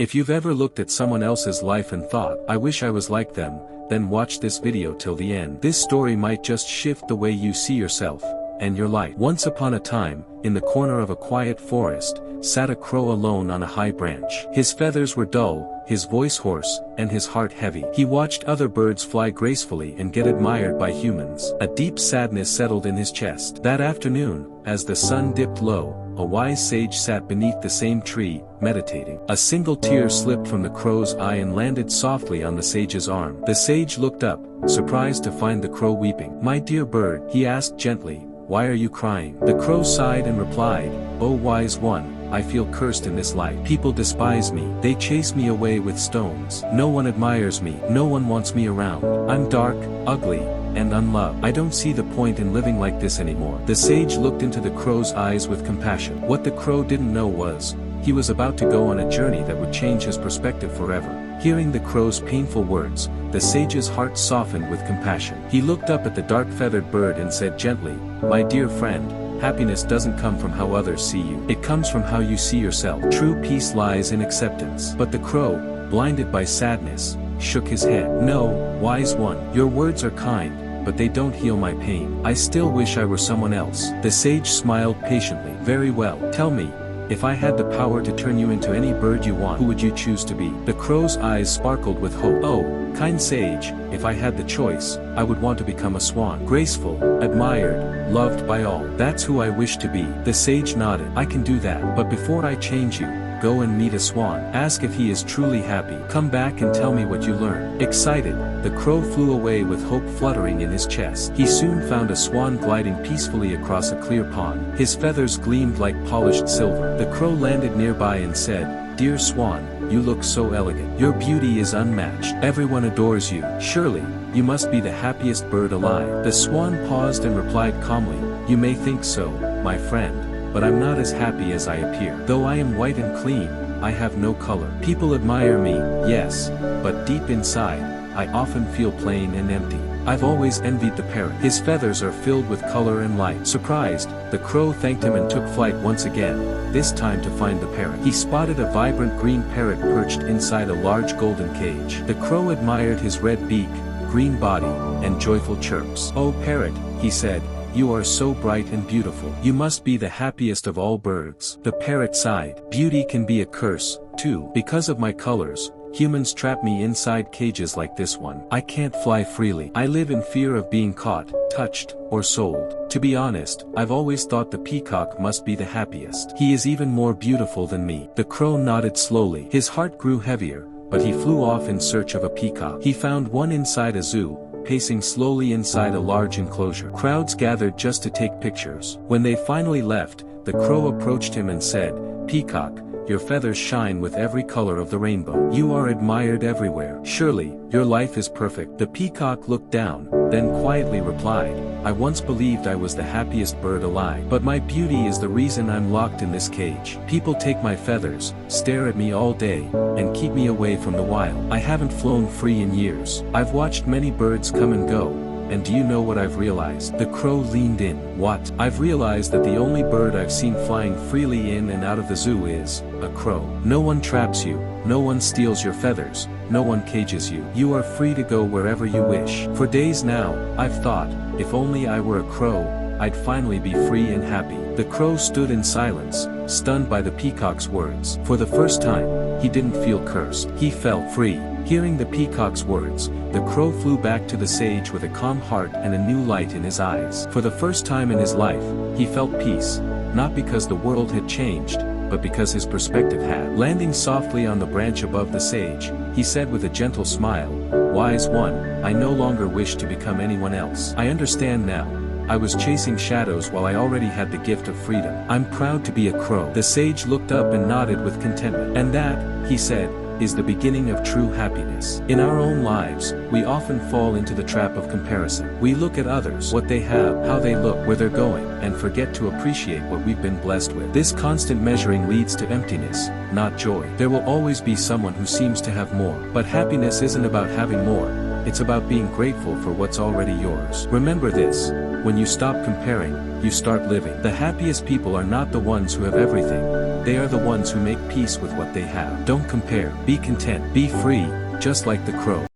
If you've ever looked at someone else's life and thought, I wish I was like them, then watch this video till the end. This story might just shift the way you see yourself and your life. Once upon a time, in the corner of a quiet forest, sat a crow alone on a high branch. His feathers were dull, his voice hoarse, and his heart heavy. He watched other birds fly gracefully and get admired by humans. A deep sadness settled in his chest. That afternoon, as the sun dipped low, a wise sage sat beneath the same tree, meditating. A single tear slipped from the crow's eye and landed softly on the sage's arm. The sage looked up, surprised to find the crow weeping. "My dear bird," he asked gently, "why are you crying?" The crow sighed and replied, "O wise one, I feel cursed in this life. People despise me. They chase me away with stones. No one admires me. No one wants me around. I'm dark, ugly, and unloved. I don't see the point in living like this anymore." The sage looked into the crow's eyes with compassion. What the crow didn't know was, he was about to go on a journey that would change his perspective forever. Hearing the crow's painful words, the sage's heart softened with compassion. He looked up at the dark-feathered bird and said gently, "My dear friend, happiness doesn't come from how others see you. It comes from how you see yourself. True peace lies in acceptance." But the crow, blinded by sadness, shook his head. "No, wise one, your words are kind, but they don't heal my pain. I still wish I were someone else." The sage smiled patiently. "Very well. Tell me, if I had the power to turn you into any bird you want, who would you choose to be?" The crow's eyes sparkled with hope. "Oh, kind sage, if I had the choice, I would want to become a swan. Graceful, admired, loved by all. That's who I wish to be." The sage nodded. "I can do that. But before I change you, go and meet a swan. Ask if he is truly happy. Come back and tell me what you learn." Excited, the crow flew away with hope fluttering in his chest. He soon found a swan gliding peacefully across a clear pond. His feathers gleamed like polished silver. The crow landed nearby and said, "Dear swan, you look so elegant. Your beauty is unmatched. Everyone adores you. Surely, you must be the happiest bird alive." The swan paused and replied calmly, "You may think so, my friend, but I'm not as happy as I appear. Though I am white and clean, I have no color. People admire me, yes, but deep inside, I often feel plain and empty. I've always envied the parrot. His feathers are filled with color and light." Surprised, the crow thanked him and took flight once again, this time to find the parrot. He spotted a vibrant green parrot perched inside a large golden cage. The crow admired his red beak, green body, and joyful chirps. "Oh parrot," he said, "you are so bright and beautiful. You must be the happiest of all birds." The parrot sighed. "Beauty can be a curse, too. Because of my colors, humans trap me inside cages like this one. I can't fly freely. I live in fear of being caught, touched, or sold. To be honest, I've always thought the peacock must be the happiest. He is even more beautiful than me." The crow nodded slowly. His heart grew heavier, but he flew off in search of a peacock. He found one inside a zoo, pacing slowly inside a large enclosure. Crowds gathered just to take pictures. When they finally left, the crow approached him and said, "Peacock, your feathers shine with every color of the rainbow. You are admired everywhere. Surely, your life is perfect." The peacock looked down, then quietly replied, "I once believed I was the happiest bird alive. But my beauty is the reason I'm locked in this cage. People take my feathers, stare at me all day, and keep me away from the wild. I haven't flown free in years. I've watched many birds come and go. And do you know what I've realized?" The crow leaned in. "What?" "I've realized that the only bird I've seen flying freely in and out of the zoo is a crow. No one traps you, no one steals your feathers, no one cages you. You are free to go wherever you wish. For days now, I've thought, if only I were a crow, I'd finally be free and happy." The crow stood in silence, stunned by the peacock's words. For the first time, he didn't feel cursed. He felt free. Hearing the peacock's words, the crow flew back to the sage with a calm heart and a new light in his eyes. For the first time in his life, he felt peace, not because the world had changed, but because his perspective had. Landing softly on the branch above the sage, he said with a gentle smile, "Wise one, I no longer wish to become anyone else. I understand now. I was chasing shadows while I already had the gift of freedom. I'm proud to be a crow." The sage looked up and nodded with contentment. "And that," he said, "is the beginning of true happiness." In our own lives, we often fall into the trap of comparison. We look at others, what they have, how they look, where they're going, and forget to appreciate what we've been blessed with. This constant measuring leads to emptiness, not joy. There will always be someone who seems to have more. But happiness isn't about having more. It's about being grateful for what's already yours. Remember this: when you stop comparing, you start living. The happiest people are not the ones who have everything, They are the ones who make peace with what they have. Don't compare, be content, be free, just like the crow.